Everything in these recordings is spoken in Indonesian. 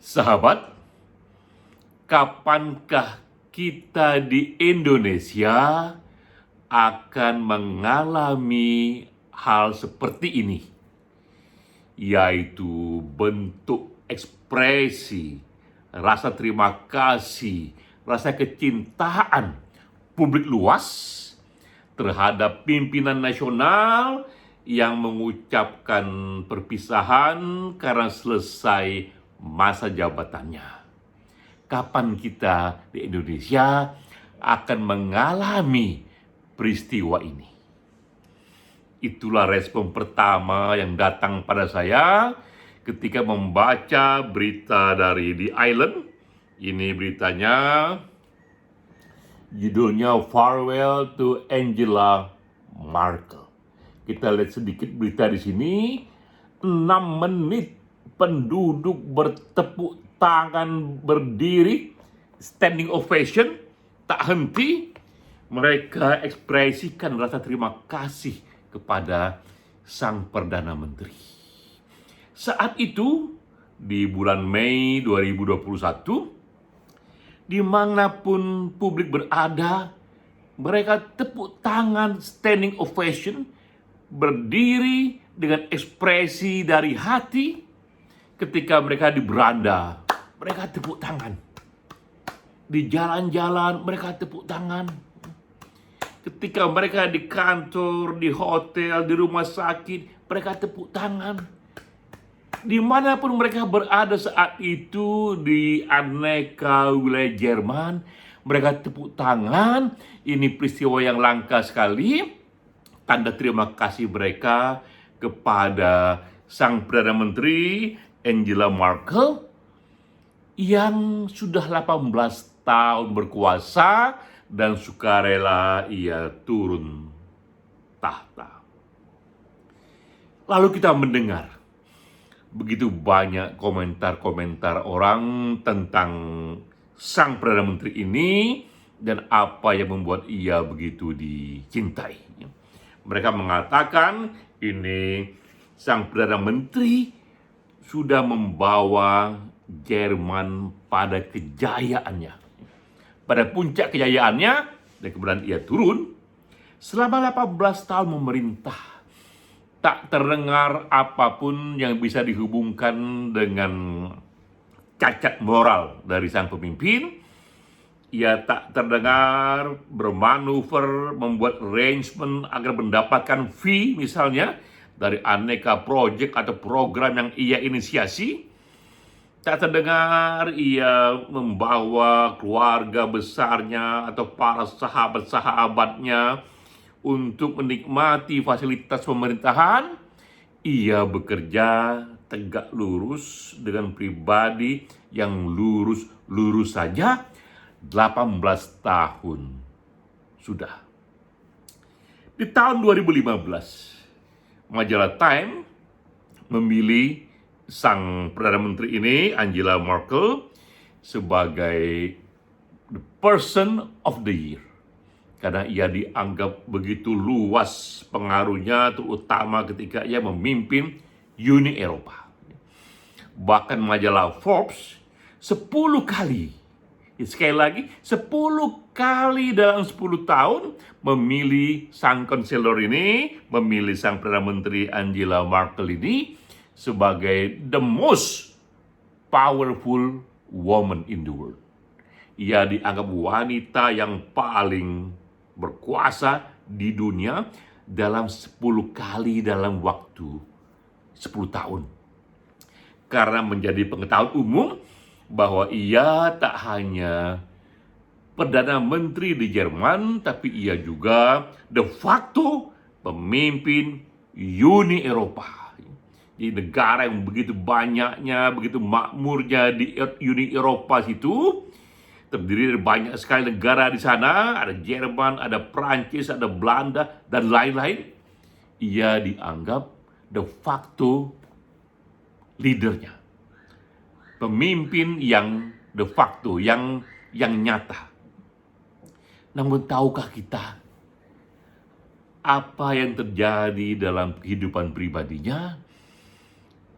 Sahabat, kapankah kita di Indonesia akan mengalami hal seperti ini? Yaitu bentuk ekspresi, rasa terima kasih, rasa kecintaan publik luas terhadap pimpinan nasional yang mengucapkan perpisahan karena selesai masa jabatannya. Kapan kita di Indonesia akan mengalami peristiwa ini? Itulah respon pertama yang datang pada saya ketika membaca berita dari The Island. Ini beritanya, judulnya Farewell to Angela Merkel. Kita lihat sedikit berita di sini. 6 menit penduduk bertepuk tangan berdiri, standing ovation, tak henti. Mereka ekspresikan rasa terima kasih kepada sang Perdana Menteri. Saat itu, di bulan Mei 2021, dimanapun publik berada, mereka tepuk tangan, standing ovation, berdiri dengan ekspresi dari hati. Ketika mereka di beranda, mereka tepuk tangan. Di jalan-jalan, mereka tepuk tangan. Ketika mereka di kantor, di hotel, di rumah sakit, mereka tepuk tangan. Dimanapun mereka berada saat itu, di aneka wilayah Jerman, mereka tepuk tangan. Ini peristiwa yang langka sekali. Tanda terima kasih mereka kepada sang Perdana Menteri Angela Merkel yang sudah 18 tahun berkuasa dan sukarela ia turun tahta. Lalu kita mendengar begitu banyak komentar-komentar orang tentang sang Perdana Menteri ini dan apa yang membuat ia begitu dicintai. Mereka mengatakan ini sang Perdana Menteri sudah membawa Jerman pada kejayaannya, pada puncak kejayaannya, dan kemudian ia turun. Selama 18 tahun memerintah, tak terdengar apapun yang bisa dihubungkan dengan cacat moral dari sang pemimpin. Ia tak terdengar bermanuver, membuat arrangement agar mendapatkan fee misalnya dari aneka proyek atau program yang ia inisiasi. Tak terdengar ia membawa keluarga besarnya atau para sahabat-sahabatnya untuk menikmati fasilitas pemerintahan. Ia bekerja tegak lurus dengan pribadi yang lurus-lurus saja. 18 tahun sudah. Di tahun 2015, majalah Time memilih sang Perdana Menteri ini, Angela Merkel, sebagai the person of the year. Karena ia dianggap begitu luas pengaruhnya, terutama ketika ia memimpin Uni Eropa. Bahkan majalah Forbes 10 kali, sekali lagi 10 kali dalam 10 tahun memilih sang konselor ini, memilih sang Perdana Menteri Angela Merkel ini sebagai the most powerful woman in the world. Ia dianggap wanita yang paling berkuasa di dunia dalam 10 kali dalam waktu 10 tahun. Karena menjadi pengetahuan umum bahwa ia tak hanya Perdana Menteri di Jerman, tapi ia juga de facto pemimpin Uni Eropa. Di negara yang begitu banyaknya, begitu makmurnya di Uni Eropa itu, terdiri dari banyak sekali negara di sana, ada Jerman, ada Prancis, ada Belanda, dan lain-lain. Ia dianggap de facto leadernya, pemimpin yang de facto, yang nyata. Namun tahukah kita apa yang terjadi dalam kehidupan pribadinya?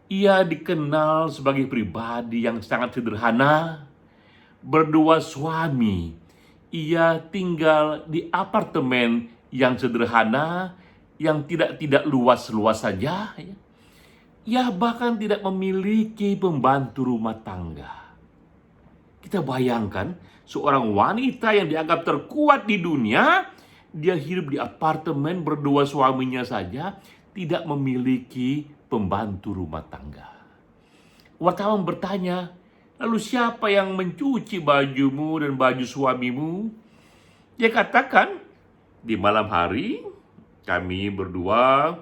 Ia dikenal sebagai pribadi yang sangat sederhana, berdua suami. Ia tinggal di apartemen yang sederhana, yang tidak luas-luas saja. Ia bahkan tidak memiliki pembantu rumah tangga. Kita bayangkan seorang wanita yang dianggap terkuat di dunia, dia hidup di apartemen berdua suaminya saja, tidak memiliki pembantu rumah tangga. Wartawan bertanya, lalu siapa yang mencuci bajumu dan baju suamimu? Dia katakan, di malam hari kami berdua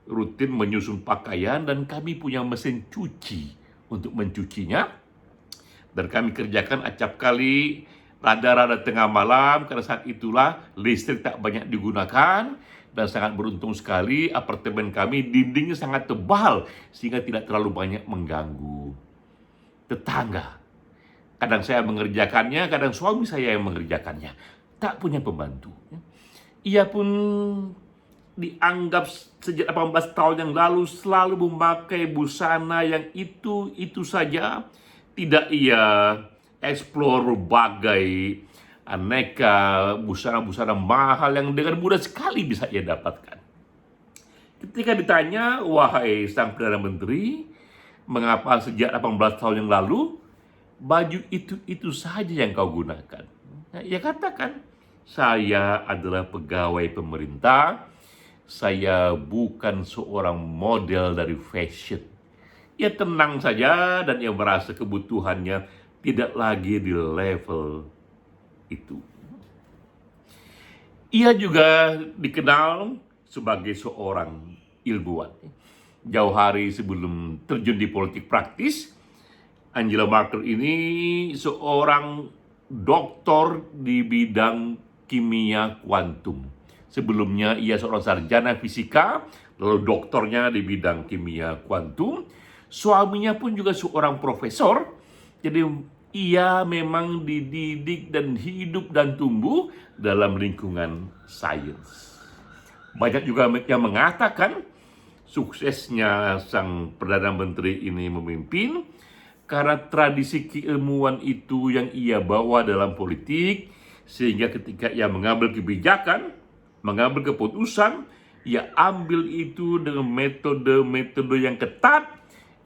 rutin menyusun pakaian dan kami punya mesin cuci untuk mencucinya. Dan kami kerjakan acap kali rada-rada tengah malam, karena saat itulah listrik tak banyak digunakan. Dan sangat beruntung sekali apartemen kami dindingnya sangat tebal sehingga tidak terlalu banyak mengganggu tetangga. Kadang saya mengerjakannya, kadang suami saya yang mengerjakannya. Tak punya pembantu. Ia pun dianggap sejak 18 tahun yang lalu selalu memakai busana yang itu saja. Tidak ia explore berbagai aneka busana-busana mahal yang dengan mudah sekali bisa ia dapatkan. Ketika ditanya, wahai sang Perdana Menteri, mengapa sejak 18 tahun yang lalu baju itu saja yang kau gunakan? Nah, ia katakan, saya adalah pegawai pemerintah, saya bukan seorang model dari fashion. Ia tenang saja dan ia merasa kebutuhannya tidak lagi di level itu. Ia juga dikenal sebagai seorang ilmuwan. Jauh hari sebelum terjun di politik praktis, Angela Merkel ini seorang doktor di bidang kimia kuantum. Sebelumnya ia seorang sarjana fisika, lalu doktornya di bidang kimia kuantum. Suaminya pun juga seorang profesor, jadi ia memang dididik dan hidup dan tumbuh dalam lingkungan sains. Banyak juga yang mengatakan suksesnya sang Perdana Menteri ini memimpin karena tradisi keilmuan itu yang ia bawa dalam politik, sehingga ketika ia mengambil kebijakan, mengambil keputusan, ia ambil itu dengan metode-metode yang ketat,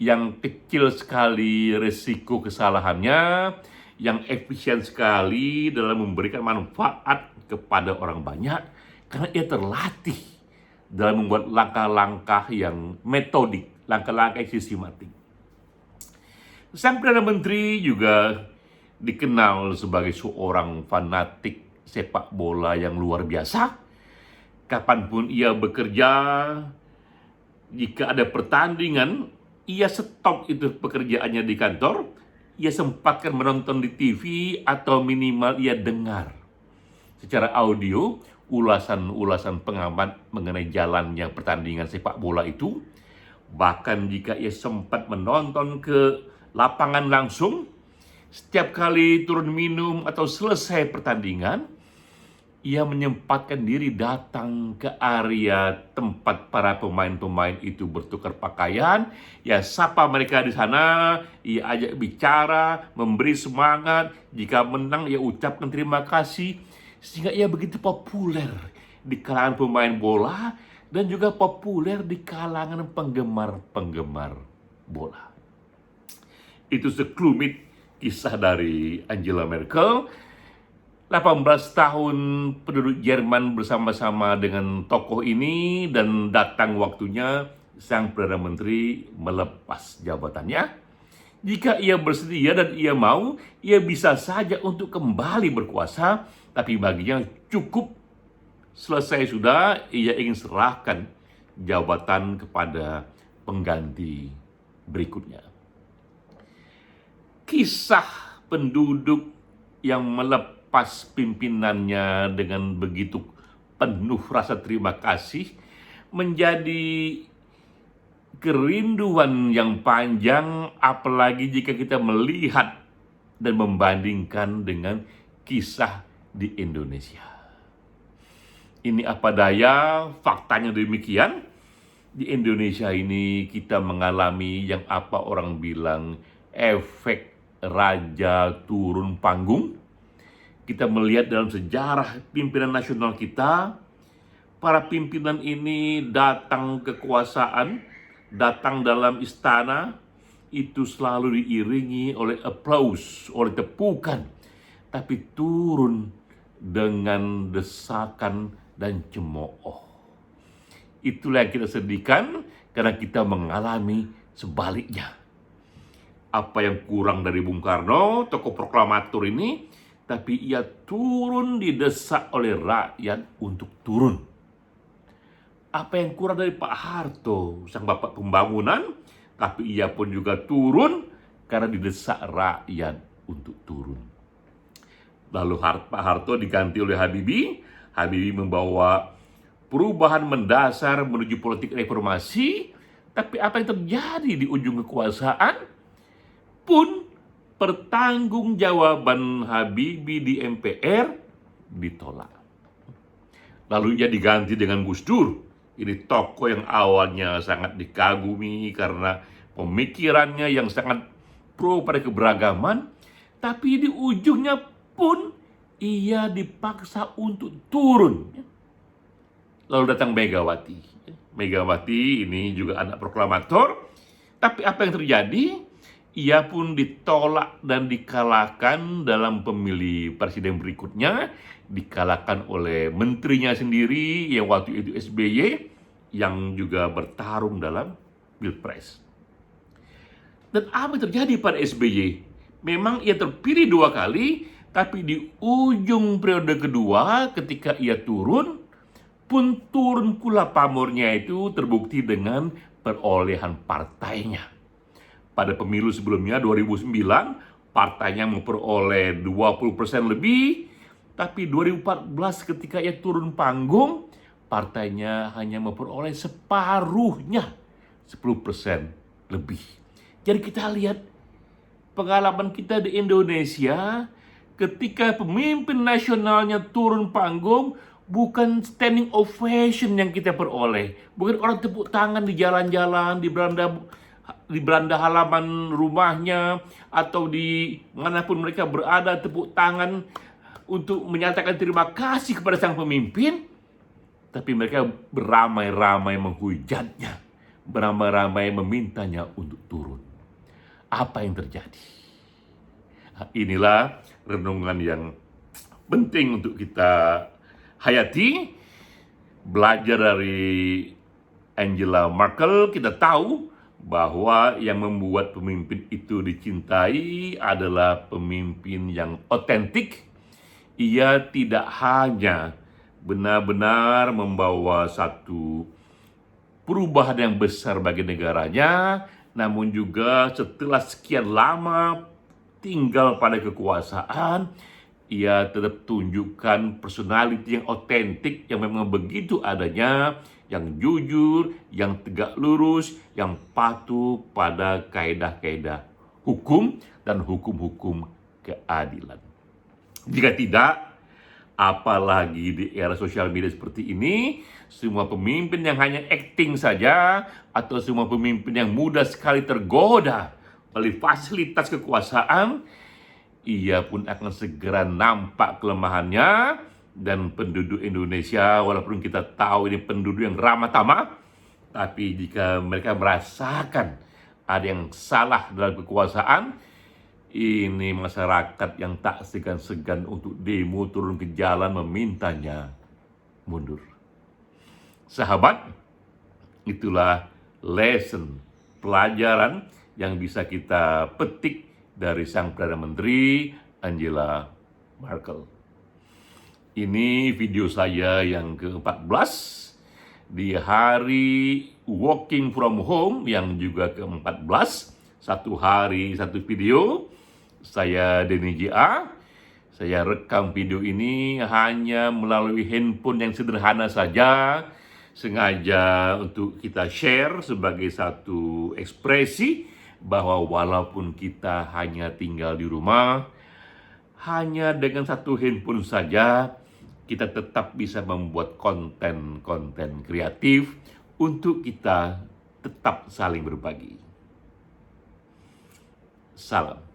yang kecil sekali resiko kesalahannya, yang efisien sekali dalam memberikan manfaat kepada orang banyak, karena ia terlatih dalam membuat langkah-langkah yang metodik, langkah-langkah yang sistematik. Sang Perdana Menteri juga dikenal sebagai seorang fanatik sepak bola yang luar biasa. Kapanpun ia bekerja, jika ada pertandingan, ia stop itu pekerjaannya di kantor, ia sempatkan menonton di TV atau minimal ia dengar secara audio ulasan-ulasan pengamat mengenai jalannya pertandingan sepak bola itu. Bahkan jika ia sempat menonton ke lapangan langsung, setiap kali turun minum atau selesai pertandingan, ia menyempatkan diri datang ke area tempat para pemain-pemain itu bertukar pakaian. Ia sapa mereka di sana, ia ajak bicara, memberi semangat. Jika menang, ia ucapkan terima kasih. Sehingga ia begitu populer di kalangan pemain bola dan juga populer di kalangan penggemar-penggemar bola. Itu sekelumit kisah dari Angela Merkel. 18 tahun penduduk Jerman bersama-sama dengan tokoh ini, dan datang waktunya sang Perdana Menteri melepas jabatannya. Jika ia bersedia dan ia mau, ia bisa saja untuk kembali berkuasa, tapi baginya cukup selesai sudah, ia ingin serahkan jabatan kepada pengganti berikutnya. Kisah penduduk yang melepas pimpinannya dengan begitu penuh rasa terima kasih menjadi kerinduan yang panjang, apalagi jika kita melihat dan membandingkan dengan kisah di Indonesia. Ini apa daya, faktanya demikian. di Indonesia ini kita mengalami yang apa orang bilang efek raja turun panggung. Kita melihat dalam sejarah pimpinan nasional kita, para pimpinan ini datang kekuasaan, datang dalam istana, itu selalu diiringi oleh applause, oleh tepukan, tapi turun dengan desakan dan cemooh. Itulah yang kita sedihkan karena kita mengalami sebaliknya. Apa yang kurang dari Bung Karno, tokoh proklamator ini, tapi ia turun didesak oleh rakyat untuk turun. Apa yang kurang dari Pak Harto, sang bapak pembangunan, tapi ia pun juga turun karena didesak rakyat untuk turun. Lalu Pak Harto diganti oleh Habibie. Habibie membawa perubahan mendasar menuju politik reformasi, tapi apa yang terjadi di ujung kekuasaan pun pertanggungjawaban Habibie di MPR ditolak. Lalu ia diganti dengan Gus Dur. Ini tokoh yang awalnya sangat dikagumi karena pemikirannya yang sangat pro pada keberagaman, tapi di ujungnya pun ia dipaksa untuk turun. Lalu datang Megawati. Megawati ini juga anak proklamator, tapi apa yang terjadi? Ia pun ditolak dan dikalahkan dalam pemilih presiden berikutnya, dikalahkan oleh menterinya sendiri yang waktu itu SBY, yang juga bertarung dalam Pilpres. Dan apa yang terjadi pada SBY? Memang ia terpilih 2 kali, tapi di ujung periode kedua ketika ia turun, pun turun pula pamornya itu terbukti dengan perolehan partainya. Pada pemilu sebelumnya 2009, partainya memperoleh 20% lebih, tapi 2014 ketika ia turun panggung, partainya hanya memperoleh separuhnya, 10% lebih. Jadi kita lihat pengalaman kita di Indonesia, ketika pemimpin nasionalnya turun panggung, bukan standing ovation yang kita peroleh, bukan orang tepuk tangan di jalan-jalan, di beranda halaman rumahnya, atau di manapun mereka berada tepuk tangan untuk menyatakan terima kasih kepada sang pemimpin, tapi mereka beramai-ramai menghujatnya, beramai-ramai memintanya untuk turun. Apa yang terjadi? Inilah renungan yang penting untuk kita hayati. Belajar dari Angela Merkel, kita tahu bahwa yang membuat pemimpin itu dicintai adalah pemimpin yang otentik. Ia tidak hanya benar-benar membawa satu perubahan yang besar bagi negaranya, namun juga setelah sekian lama tinggal pada kekuasaan, ia tetap tunjukkan personality yang otentik yang memang begitu adanya, yang jujur, yang tegak lurus, yang patuh pada kaidah-kaidah hukum dan hukum-hukum keadilan. Jika tidak, apalagi di era sosial media seperti ini, semua pemimpin yang hanya acting saja, atau semua pemimpin yang mudah sekali tergoda oleh fasilitas kekuasaan, ia pun akan segera nampak kelemahannya. Dan penduduk Indonesia, walaupun kita tahu ini penduduk yang ramah tamah, tapi jika mereka merasakan ada yang salah dalam kekuasaan, ini masyarakat yang tak segan-segan untuk demo turun ke jalan memintanya mundur. Sahabat, itulah lesson, pelajaran yang bisa kita petik dari sang Perdana Menteri Angela Merkel. Ini video saya yang ke-14 di hari working from home yang juga ke-14. Satu hari satu video. Saya Denny J.A. Saya rekam video ini hanya melalui handphone yang sederhana saja, sengaja untuk kita share sebagai satu ekspresi bahwa walaupun kita hanya tinggal di rumah, hanya dengan satu handphone saja kita tetap bisa membuat konten-konten kreatif untuk kita tetap saling berbagi. Salam.